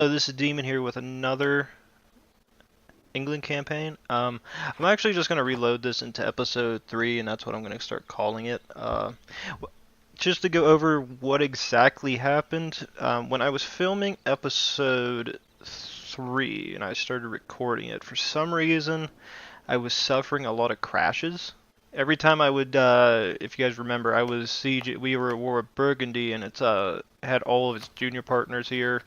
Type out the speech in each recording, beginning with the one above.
So this is Demon here with another England campaign. I'm actually just going to reload this into episode 3, and that's what I'm going to start calling it. Just to go over what exactly happened, when I was filming episode 3 and I started recording it, for some reason I was suffering a lot of crashes. Every time I would, if you guys remember, I was siege. We were at war with Burgundy, and it's had all of its junior partners here.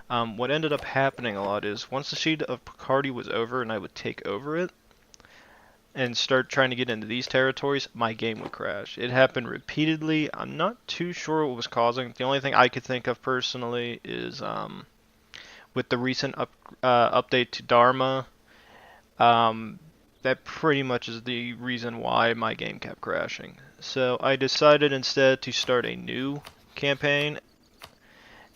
What ended up happening a lot is once the Siege of Picardy was over and I would take over it and start trying to get into these territories, my game would crash. It happened repeatedly. I'm not too sure what was causing. The only thing I could think of personally is with the recent update to Dharma, um, that pretty much is the reason why my game kept crashing. So I decided instead to start a new campaign,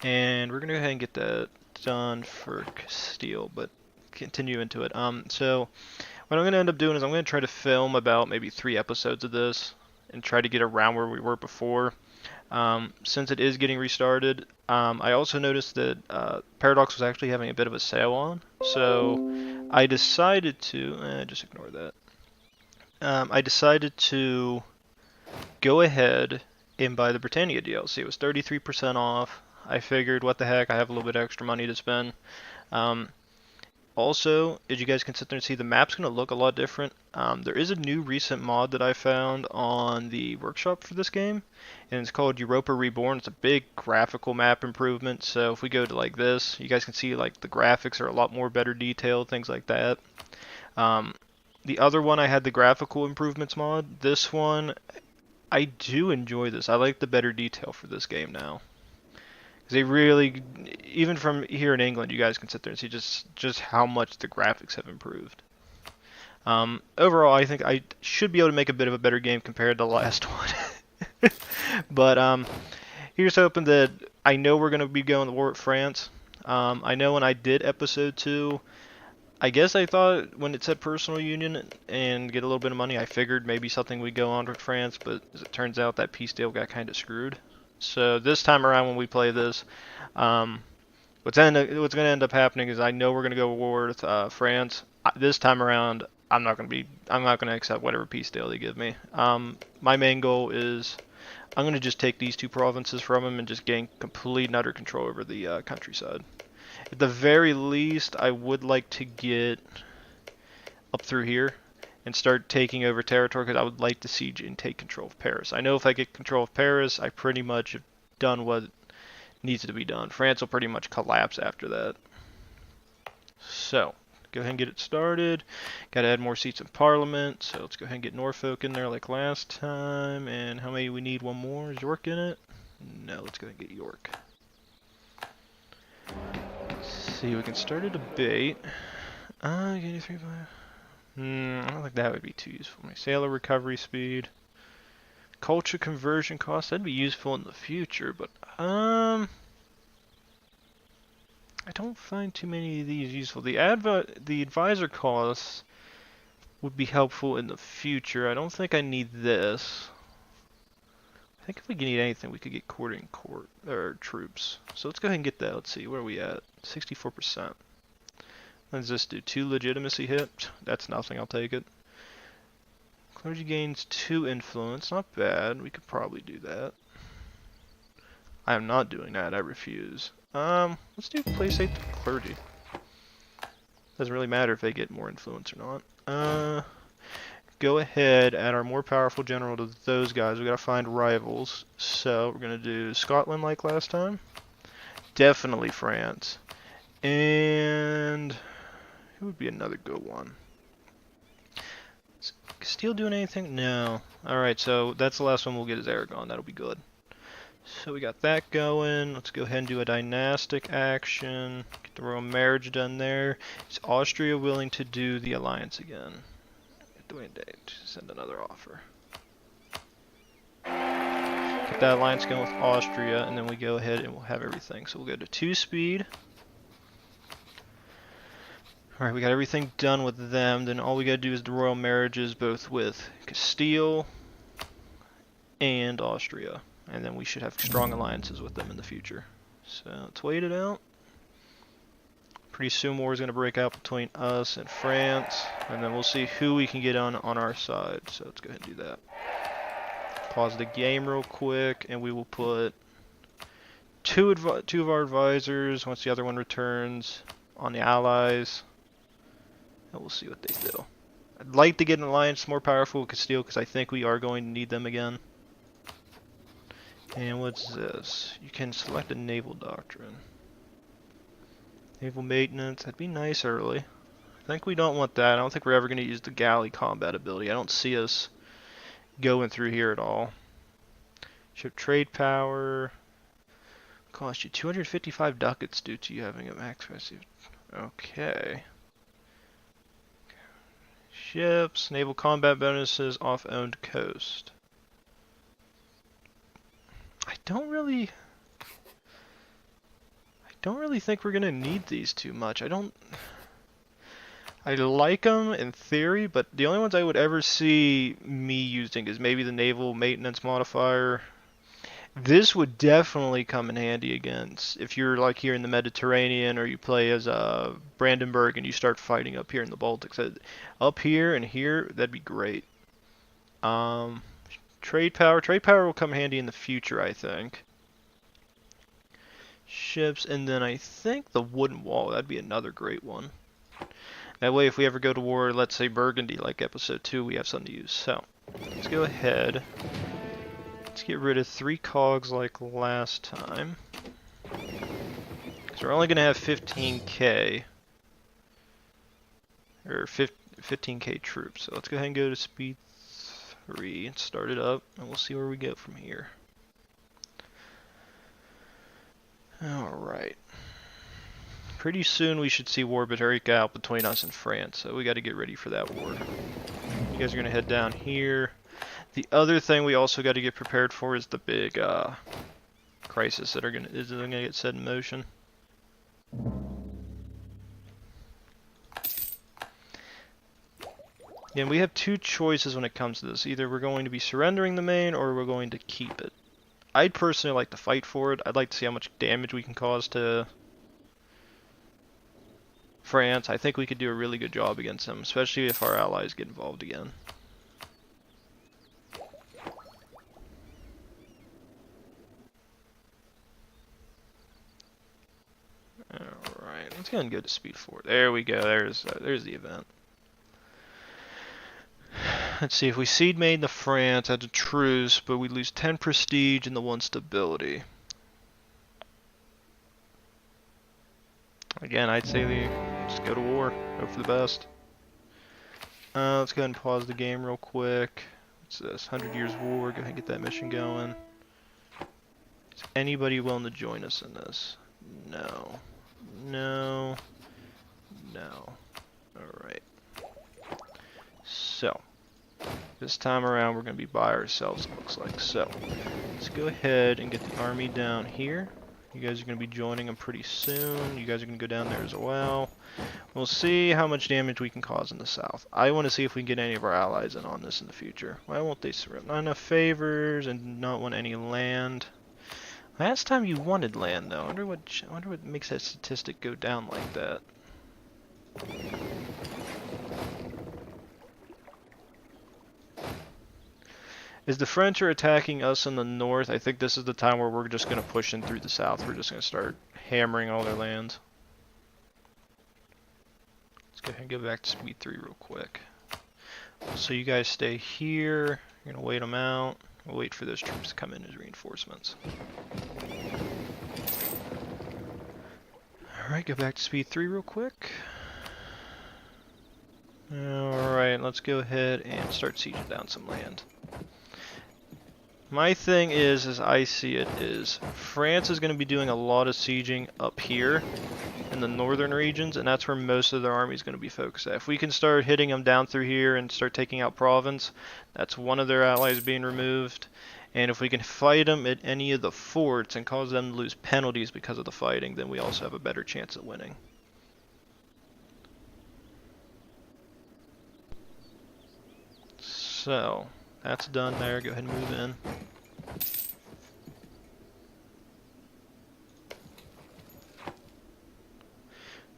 and we're gonna go ahead and get that done for Castile, but continue into it. So what I'm gonna end up doing is I'm gonna try to film about maybe 3 episodes of this and try to get around where we were before. Since it is getting restarted, I also noticed that Paradox was actually having a bit of a sale on, so I decided to just ignore that. I decided to go ahead and buy the Britannia DLC. It was 33% off. I figured, what the heck, I have a little bit extra money to spend. Um, Also, as you guys can sit there and see, the map's going to look a lot different. There is a new recent mod that I found on the workshop for this game, and it's called Europa Reborn. It's a big graphical map improvement, so if we go to like this, you guys can see like the graphics are a lot more better detailed, things like that. Um, the other one, I had the graphical improvements mod. This one, I do enjoy this. I like the better detail for this game now. They really, even from here in England, you guys can sit there and see just how much the graphics have improved. Overall, I think I should be able to make a bit of a better game compared to the last one. But here's hoping that I know we're going to be going to war with France. I know when I did episode 2, I guess I thought when it said personal union and get a little bit of money, I figured maybe something would go on with France, but as it turns out, that peace deal got kind of screwed. So this time around when we play this, um, what's going to end up happening is I know we're going to go to war with France. This time around, I'm not going to accept whatever peace deal they give me. My main goal is I'm going to just take these 2 provinces from them and just gain complete and utter control over the countryside. At the very least, I would like to get up through here and start taking over territory because I would like to siege and take control of Paris. I know if I get control of Paris, I pretty much have done what needs to be done. France will pretty much collapse after that. So, go ahead and get it started. Got to add more seats in Parliament, so let's go ahead and get Norfolk in there like last time. And how many we need? One more? Is York in it? No, let's go ahead and get York. Let's see, we can start a debate. Get 3 I don't think that would be too useful. My sailor recovery speed. Culture conversion cost, that'd be useful in the future, but I don't find too many of these useful. The advisor costs would be helpful in the future. I don't think I need this. I think if we need anything, we could get courting court or troops. So let's go ahead and get that. Let's see, where are we at? 64%. Let's just do 2 legitimacy hit. That's nothing. I'll take it. Clergy gains 2 influence. Not bad. We could probably do that. I am not doing that. I refuse. Let's do place 8 to clergy. Doesn't really matter if they get more influence or not. Go ahead, add our more powerful general to those guys. We gotta find rivals. So we're gonna do Scotland like last time. Definitely France. And who would be another good one? Is Castile doing anything? No. Alright, so that's the last one we'll get is Aragon. That'll be good. So we got that going. Let's go ahead and do a dynastic action. Get the royal marriage done there. Is Austria willing to do the alliance again? Do we send another offer? Get that alliance going with Austria, and then we go ahead and we'll have everything. So we'll go to 2 speed. Alright, we got everything done with them. Then all we gotta do is the royal marriages both with Castile and Austria. And then we should have strong alliances with them in the future. So let's wait it out. Pretty soon war is going to break out between us and France, and then we'll see who we can get on our side. So let's go ahead and do that. Pause the game real quick, and we will put two of our advisors, once the other one returns, on the allies, and we'll see what they do. I'd like to get an alliance more powerful with Castile, because I think we are going to need them again. And what's this? You can select a naval doctrine. Naval maintenance, that'd be nice early. I think we don't want that. I don't think we're ever going to use the galley combat ability. I don't see us going through here at all. Ship trade power. Cost you 255 ducats due to you having a max expensive. Okay. Ships, naval combat bonuses off owned coast. I don't really think we're gonna need these too much. I like them in theory, but the only ones I would ever see me using is maybe the naval maintenance modifier. This would definitely come in handy against if you're like here in the Mediterranean, or you play as Brandenburg and you start fighting up here in the Baltics. Up here and here, that'd be great. Trade power will come handy in the future, I think. Ships, and then I think the wooden wall, that'd be another great one. That way if we ever go to war, let's say Burgundy, like episode 2, we have something to use. So, let's go ahead. Let's get rid of 3 cogs like last time. Because we're only going to have 15k. Or 15k troops. So let's go ahead and go to speed 3 and start it up. And we'll see where we go from here. Alright. Pretty soon we should see war break out between us and France. So we got to get ready for that war. You guys are going to head down here. The other thing we also got to get prepared for is the big crisis that is gonna get set in motion. And we have 2 choices when it comes to this. Either we're going to be surrendering the Maine, or we're going to keep it. I'd personally like to fight for it. I'd like to see how much damage we can cause to France. I think we could do a really good job against them, especially if our allies get involved again. Alright, let's go ahead and go to speed 4. There we go, there's the event. Let's see, if we cede Maine to France at a truce, but we lose 10 prestige and the 1 stability. Again, I'd say just go to war, hope for the best. Let's go ahead and pause the game real quick. What's this, 100 Years War, go ahead and get that mission going. Is anybody willing to join us in this? No. No. No. Alright. So, this time around we're going to be by ourselves, it looks like. So, let's go ahead and get the army down here. You guys are going to be joining them pretty soon. You guys are going to go down there as well. We'll see how much damage we can cause in the south. I want to see if we can get any of our allies in on this in the future. Why won't they surrender? Not enough favors and not want any land. Last time you wanted land, though. I wonder what makes that statistic go down like that. As the French are attacking us in the north, I think this is the time where we're just going to push in through the south. We're just going to start hammering all their lands. Let's go ahead and go back to speed 3 real quick. So you guys stay here. You're going to wait them out. We'll wait for those troops to come in as reinforcements. Alright, go back to speed 3 real quick. Alright, let's go ahead and start sieging down some land. My thing is, as I see it, is France is going to be doing a lot of sieging up here in the northern regions, and that's where most of their army is going to be focused at. If we can start hitting them down through here and start taking out Provence, that's one of their allies being removed. And if we can fight them at any of the forts and cause them to lose penalties because of the fighting, then we also have a better chance at winning. So, that's done there. Go ahead and move in.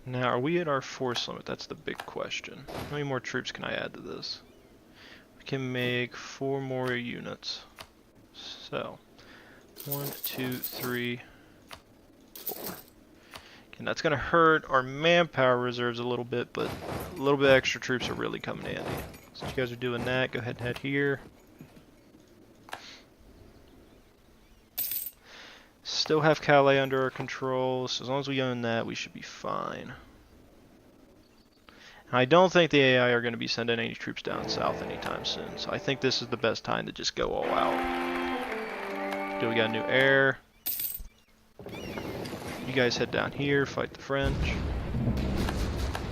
Now, are we at our force limit? That's the big question. How many more troops can I add to this? We can make 4 more units. So, 1, 2, 3, 4. And that's going to hurt our manpower reserves a little bit, but a little bit extra troops are really coming handy. So you guys are doing that, go ahead and head here. Still have Calais under our control, so as long as we own that, we should be fine. I don't think the AI are going to be sending any troops down south anytime soon, so I think this is the best time to just go all out. Do we got new air? You guys head down here, fight the French.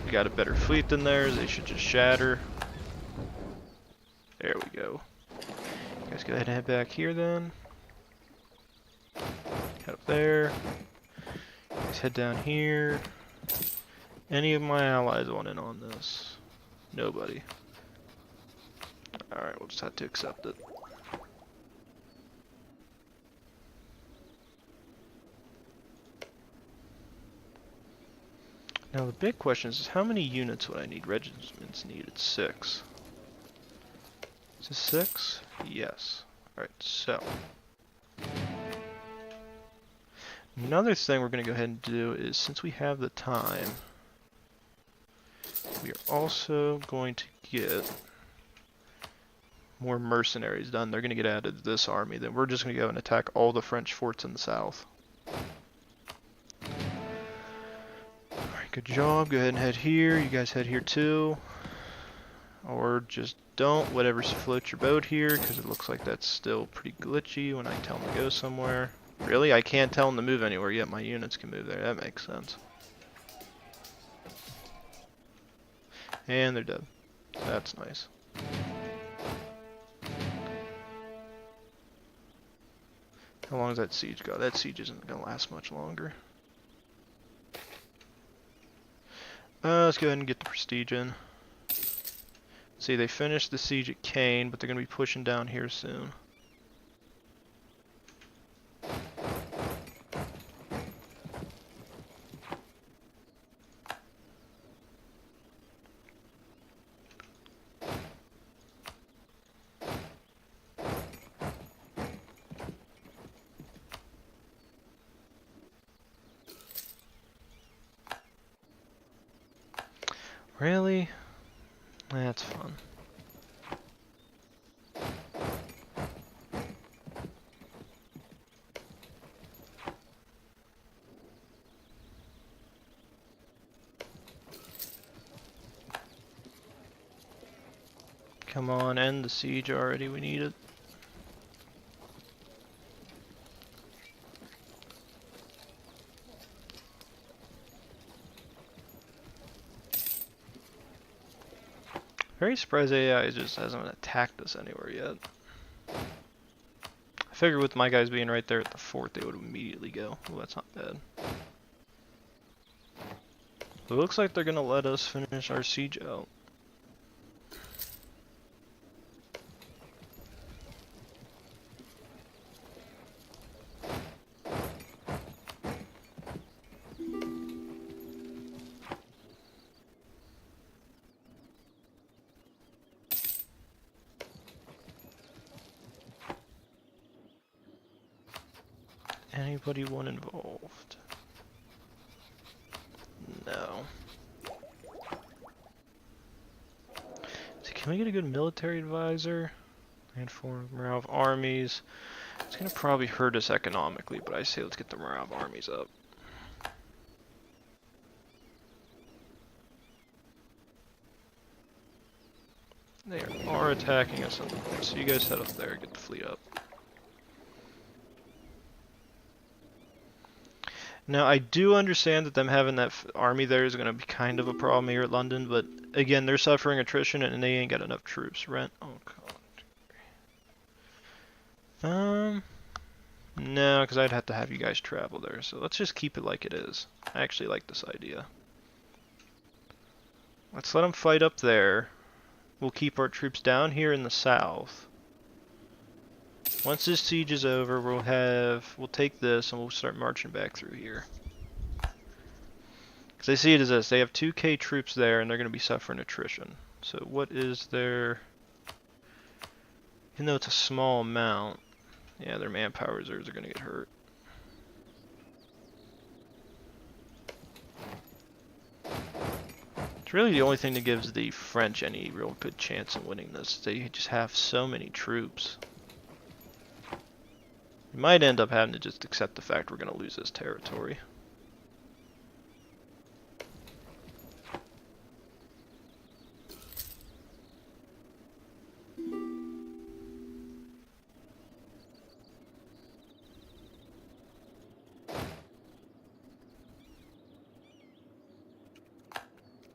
We got a better fleet than theirs, they should just shatter. There we go. You guys go ahead and head back here then. Head up there. You guys head down here. Any of my allies want in on this? Nobody. Alright, we'll just have to accept it. Now the big question is how many units would I need? Regiments needed 6. Is this 6? Yes. Alright, so. Another thing we're going to go ahead and do is, since we have the time, we are also going to get more mercenaries done. They're going to get added to this army. Then we're just going to go and attack all the French forts in the south. Alright, good job. Go ahead and head here. You guys head here too. Or just don't. Whatever, float your boat here, because it looks like that's still pretty glitchy when I tell them to go somewhere. Really? I can't tell them to move anywhere, yet my units can move there. That makes sense. And they're dead. That's nice. How long does that siege go? That siege isn't going to last much longer. Let's go ahead and get the prestige in. See, they finished the siege at Caen, but they're going to be pushing down here soon. Really? That's fun. Come on, end the siege already, we need it. Very surprised AI just hasn't attacked us anywhere yet. I figured with my guys being right there at the fort, they would immediately go. Well, that's not bad. It looks like they're gonna let us finish our siege out. Anybody want involved? No. So can we get a good military advisor? And for morale of armies. It's gonna probably hurt us economically, but I say let's get the morale of armies up. They are attacking us on the north, so you guys head up there, get the fleet up. Now, I do understand that them having that army there is going to be kind of a problem here at London, but again, they're suffering attrition and they ain't got enough troops. Rent? Oh, God. No, because I'd have to have you guys travel there, so let's just keep it like it is. I actually like this idea. Let's let them fight up there. We'll keep our troops down here in the south. Once this siege is over, we'll take this and we'll start marching back through here. Because I see it as this. They have 2k troops there, and they're going to be suffering attrition. So what is their... Even though it's a small amount, yeah, their manpower reserves are going to get hurt. It's really the only thing that gives the French any real good chance of winning this. They just have so many troops. We might end up having to just accept the fact we're going to lose this territory.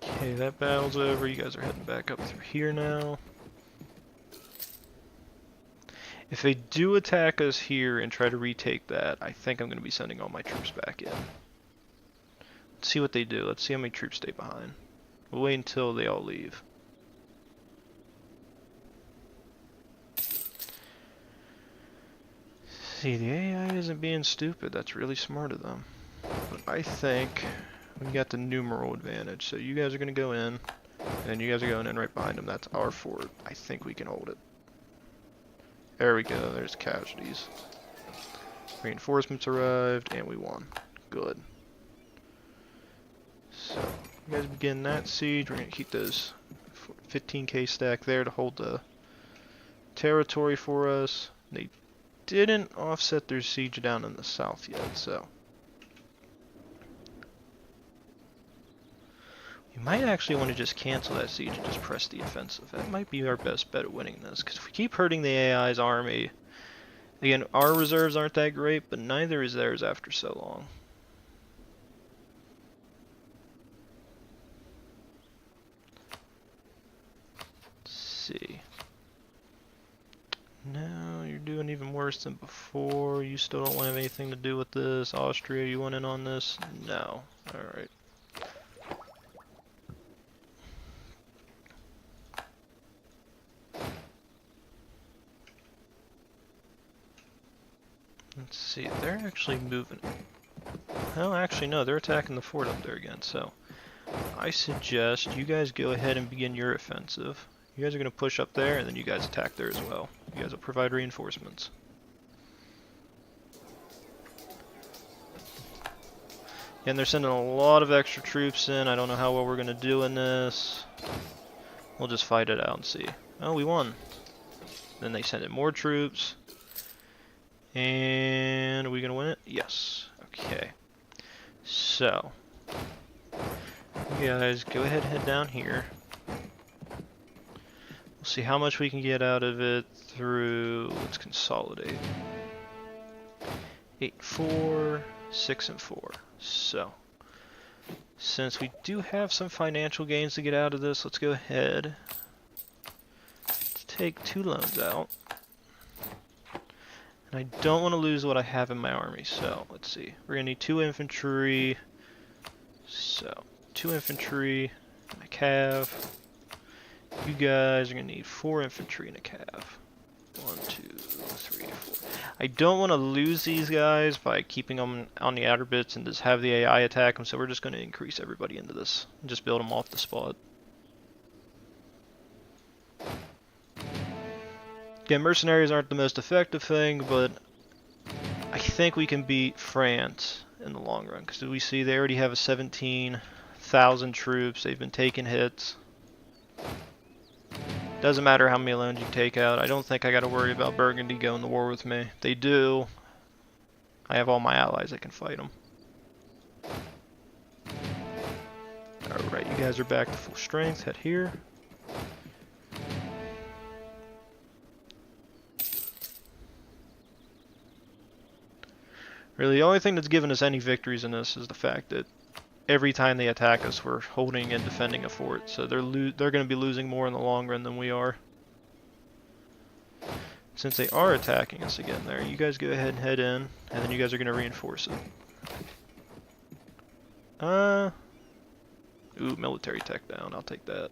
Okay, that battle's over. You guys are heading back up through here now. If they do attack us here and try to retake that, I think I'm going to be sending all my troops back in. Let's see what they do. Let's see how many troops stay behind. We'll wait until they all leave. See, the AI isn't being stupid. That's really smart of them. But I think we got the numeral advantage. So you guys are going to go in, and you guys are going in right behind them. That's our fort. I think we can hold it. There we go. There's casualties. Reinforcements arrived, and we won. Good. So, you guys begin that siege. We're going to keep those 15k stack there to hold the territory for us. They didn't offset their siege down in the south yet, so... We might actually want to just cancel that siege and just press the offensive. That might be our best bet at winning this, because if we keep hurting the AI's army, again, our reserves aren't that great, but neither is theirs after so long. Let's see. No, you're doing even worse than before. You still don't want to have anything to do with this. Austria, you want in on this? No. Alright. Let's see, they're actually moving. Oh, actually no, they're attacking the fort up there again, so I suggest you guys go ahead and begin your offensive. You guys are going to push up there, and then you guys attack there as well. You guys will provide reinforcements. And they're sending a lot of extra troops in. I don't know how well we're going to do in this. We'll just fight it out and see. Oh, we won. Then they send in more troops. And are we going to win it? Yes. Okay. So, you guys go ahead and head down here. We'll see how much we can get out of it through, let's consolidate. 8, 4, 6, and 4. So, since we do have some financial gains to get out of this, let's go ahead. Let's take 2 loans out. And I don't want to lose what I have in my army, so let's see. We're going to need 2 infantry. So, 2 infantry, and a cav. You guys are going to need 4 infantry and a cav. 1, 2, 3, 4. I don't want to lose these guys by keeping them on the outer bits and just have the AI attack them, so we're just going to increase everybody into this and just build them off the spot. Again, mercenaries aren't the most effective thing, but I think we can beat France in the long run, because we see they already have 17,000 troops. They've been taking hits. Doesn't matter how many loans you take out. I don't think I got to worry about Burgundy going to war with me. They do. I have all my allies that can fight them. Alright, you guys are back to full strength. Head here. Really, the only thing that's given us any victories in this is the fact that every time they attack us, we're holding and defending a fort. So they're going to be losing more in the long run than we are. Since they are attacking us again there, you guys go ahead and head in, and then you guys are going to reinforce it. Ooh, military tech down. I'll take that.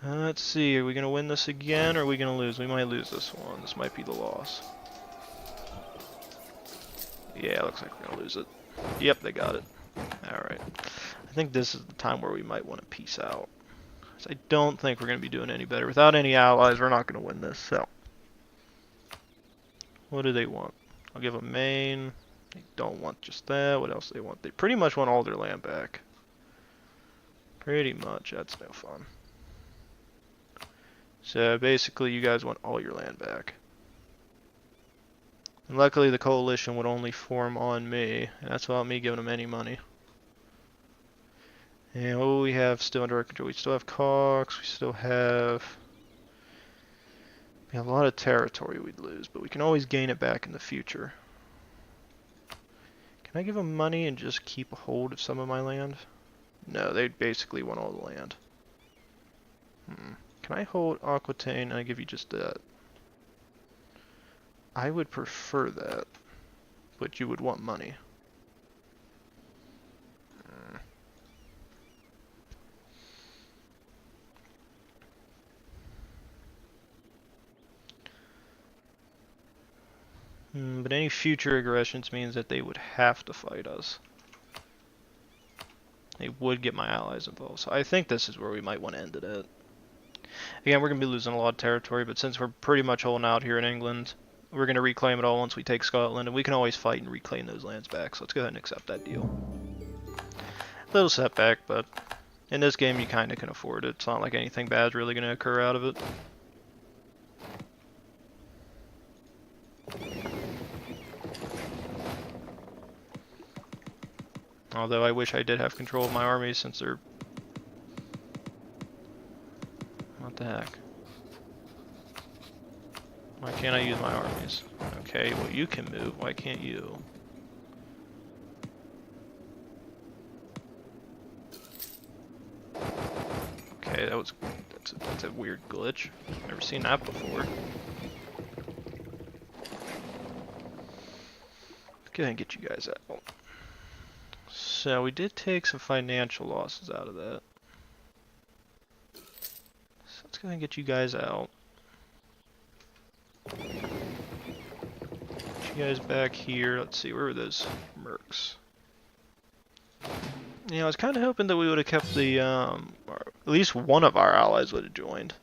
Let's see, are we going to win this again, or are we going to lose? We might lose this one. This might be the loss. Yeah, looks like we're going to lose it. Yep, they got it. Alright. I think this is the time where we might want to peace out. I don't think we're going to be doing any better. Without any allies, we're not going to win this, so. What do they want? I'll give them Maine. They don't want just that. What else do they want? They pretty much want all their land back. Pretty much. That's no fun. So basically, you guys want all your land back. And luckily, the coalition would only form on me, and that's without me giving them any money. And what do we have still under our control? We still have Cox. We still have... We have a lot of territory we'd lose, but we can always gain it back in the future. Can I give them money and just keep a hold of some of my land? No, they basically want all the land. Can I hold Aquitaine and I give you just that? I would prefer that, but you would want money. But any future aggressions means that they would have to fight us. They would get my allies involved. So I think this is where we might want to end it at. Again, we're going to be losing a lot of territory, but since we're pretty much holding out here in England, we're going to reclaim it all once we take Scotland, and we can always fight and reclaim those lands back. So let's go ahead and accept that deal. Little setback, but in this game you kind of can afford it. It's not like anything bad's really going to occur out of it. Although I wish I did have control of my armies since they're... What the heck? Why can't I use my armies? Okay, well you can move, why can't you? Okay, that's a weird glitch. Never seen that before. Let's go ahead and get you guys out. So we did take some financial losses out of that. So let's go ahead and get you guys out. Get you guys back here. Let's see, where were those mercs? Yeah, I was kind of hoping that we would have kept the, at least one of our allies would have joined.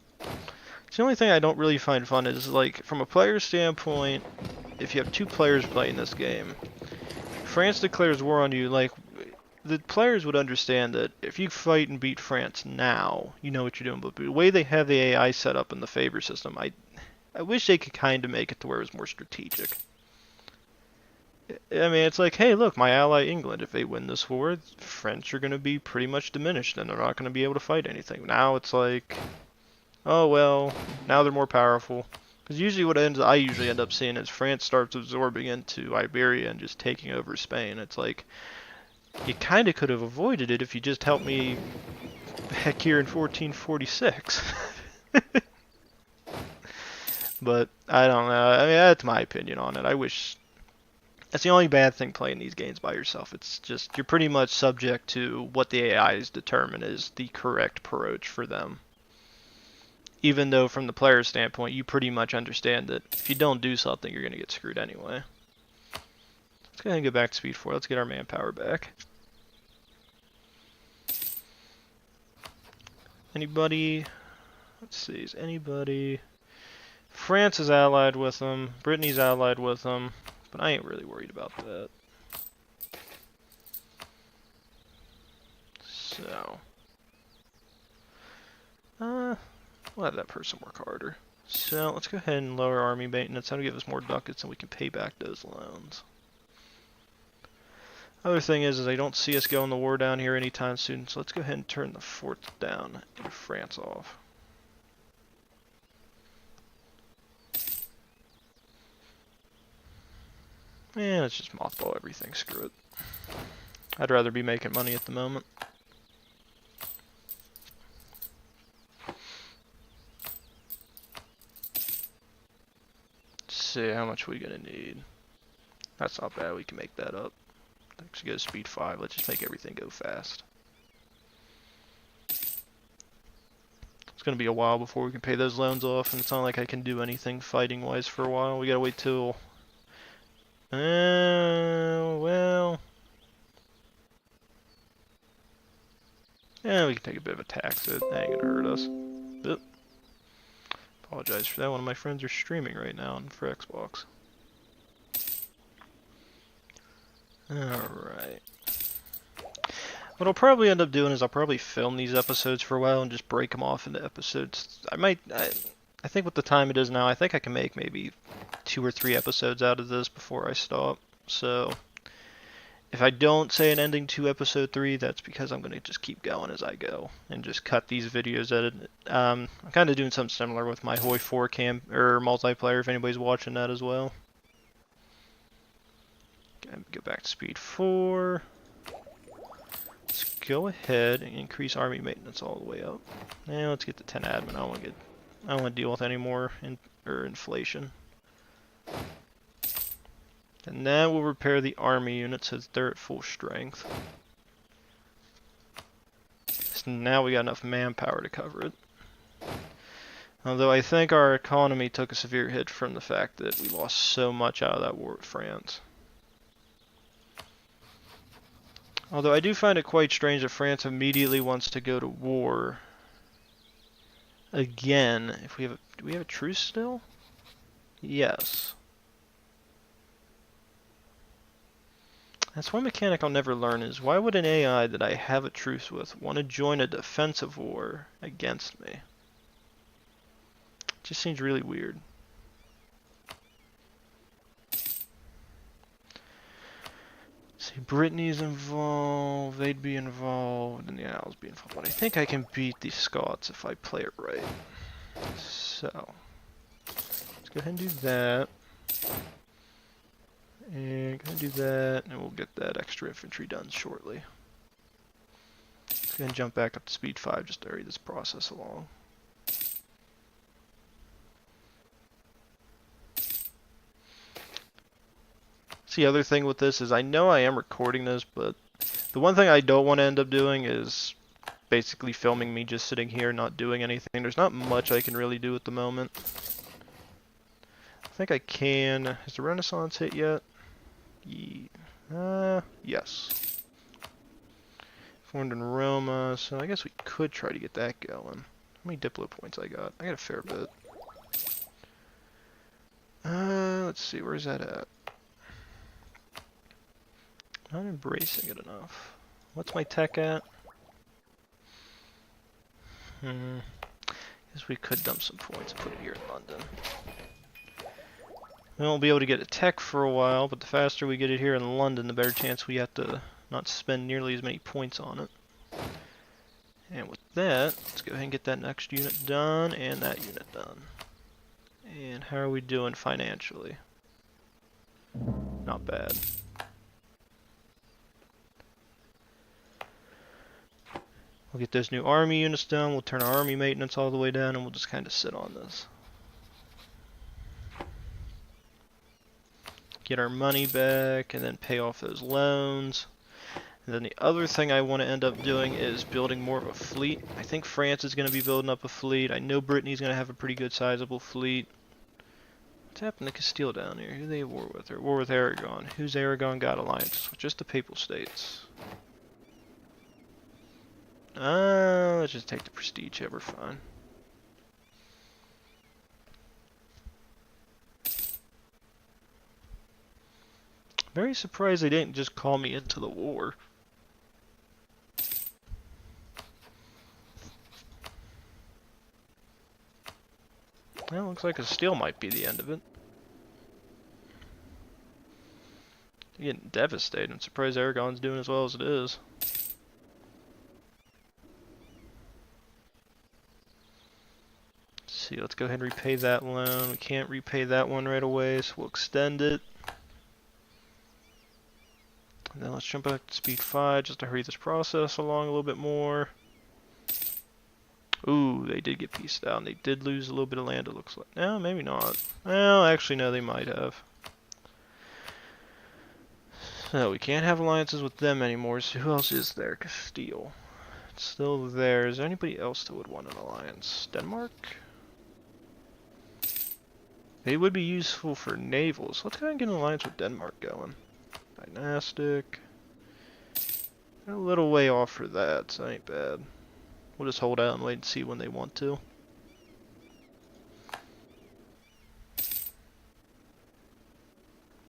It's the only thing I don't really find fun is, like, from a player standpoint, if you have two players playing this game, France declares war on you, like, the players would understand that if you fight and beat France now, you know what you're doing, but the way they have the AI set up in the favor system, I wish they could kind of make it to where it was more strategic. I mean, it's like, hey, look, my ally England, if they win this war, French are going to be pretty much diminished, and they're not going to be able to fight anything. Now it's like, oh, well, now they're more powerful. Because usually what I usually end up seeing is France starts absorbing into Iberia and just taking over Spain. It's like, you kind of could have avoided it if you just helped me back here in 1446. But, I don't know. I mean, that's my opinion on it. I wish... That's the only bad thing playing these games by yourself. It's just, you're pretty much subject to what the AIs determine is the correct approach for them. Even though from the player's standpoint, you pretty much understand that if you don't do something, you're going to get screwed anyway. Let's go ahead and get back to speed 4. Let's get our manpower back. Anybody? Let's see, is anybody... France is allied with them. Brittany's allied with them. But I ain't really worried about that. So... we'll have that person work harder. So, let's go ahead and lower army maintenance. That'll give us more ducats and we can pay back those loans. Other thing is I don't see us going the war down here anytime soon, so let's go ahead and turn the forts down and France off. And let's just mothball everything, screw it. I'd rather be making money at the moment. Let's see, how much are we gonna need? That's not bad, we can make that up. Let's go to speed 5, let's just make everything go fast. It's gonna be a while before we can pay those loans off, and it's not like I can do anything fighting wise for a while. We gotta wait till... well... Yeah, we can take a bit of a tax hit. That ain't gonna hurt us. Oop. Apologize for that. One of my friends are streaming right now for Xbox. Alright. What I'll probably end up doing is I'll probably film these episodes for a while and just break them off into episodes. I think with the time it is now, I think I can make maybe 2 or 3 episodes out of this before I stop. So, if I don't say an ending to episode 3, that's because I'm going to just keep going as I go and just cut these videos edited. I'm kind of doing something similar with my Hoi 4 or multiplayer if anybody's watching that as well. Go back to speed 4. Let's go ahead and increase army maintenance all the way up. Now let's get to 10 admin. I don't want to deal with any more inflation. And that will repair the army units so that they're at full strength. So now we got enough manpower to cover it. Although I think our economy took a severe hit from the fact that we lost so much out of that war with France. Although I do find it quite strange that France immediately wants to go to war again. If we have do we have a truce still? Yes. That's one mechanic I'll never learn is why would an AI that I have a truce with want to join a defensive war against me? It just seems really weird. See, Brittany's involved, they'd be involved, and the Allies be involved. But I think I can beat the Scots if I play it right. So, let's go ahead and do that. And go ahead and do that, and we'll get that extra infantry done shortly. Let's go ahead and jump back up to speed 5 just to hurry this process along. See, the other thing with this is I know I am recording this, but the one thing I don't want to end up doing is basically filming me just sitting here not doing anything. There's not much I can really do at the moment. I think I can. Has the Renaissance hit yet? Yes. Formed in Roma, so I guess we could try to get that going. How many Diplo points I got? I got a fair bit. Let's see, where's that at? Not embracing it enough. What's my tech at? Guess we could dump some points and put it here in London. We won't be able to get a tech for a while, but the faster we get it here in London, the better chance we have to not spend nearly as many points on it. And with that, let's go ahead and get that next unit done and that unit done. And how are we doing financially? Not bad. We'll get those new army units done, we'll turn our army maintenance all the way down, and we'll just kind of sit on this. Get our money back, and then pay off those loans. And then the other thing I want to end up doing is building more of a fleet. I think France is going to be building up a fleet. I know Brittany's going to have a pretty good sizable fleet. What's happened to Castile down here? Who are they at war with? They're at war with Aragon. Who's Aragon got alliances with? Just the Papal States. Let's just take the prestige hit, we're fine. Very surprised they didn't just call me into the war. Well, looks like Castile might be the end of it. They're getting devastated. I'm surprised Aragon's doing as well as it is. See, let's go ahead and repay that loan. We can't repay that one right away, so we'll extend it. And then let's jump back to speed 5 just to hurry this process along a little bit more. Ooh, they did get pieced out, and they did lose a little bit of land, it looks like. No, maybe not. Well, actually, no, they might have. So, we can't have alliances with them anymore, so who else is there? Castile. It's still there. Is there anybody else that would want an alliance? Denmark? They would be useful for navals. Let's go ahead and get an alliance with Denmark going. Dynastic. A little way off for that, so ain't bad. We'll just hold out and wait and see when they want to.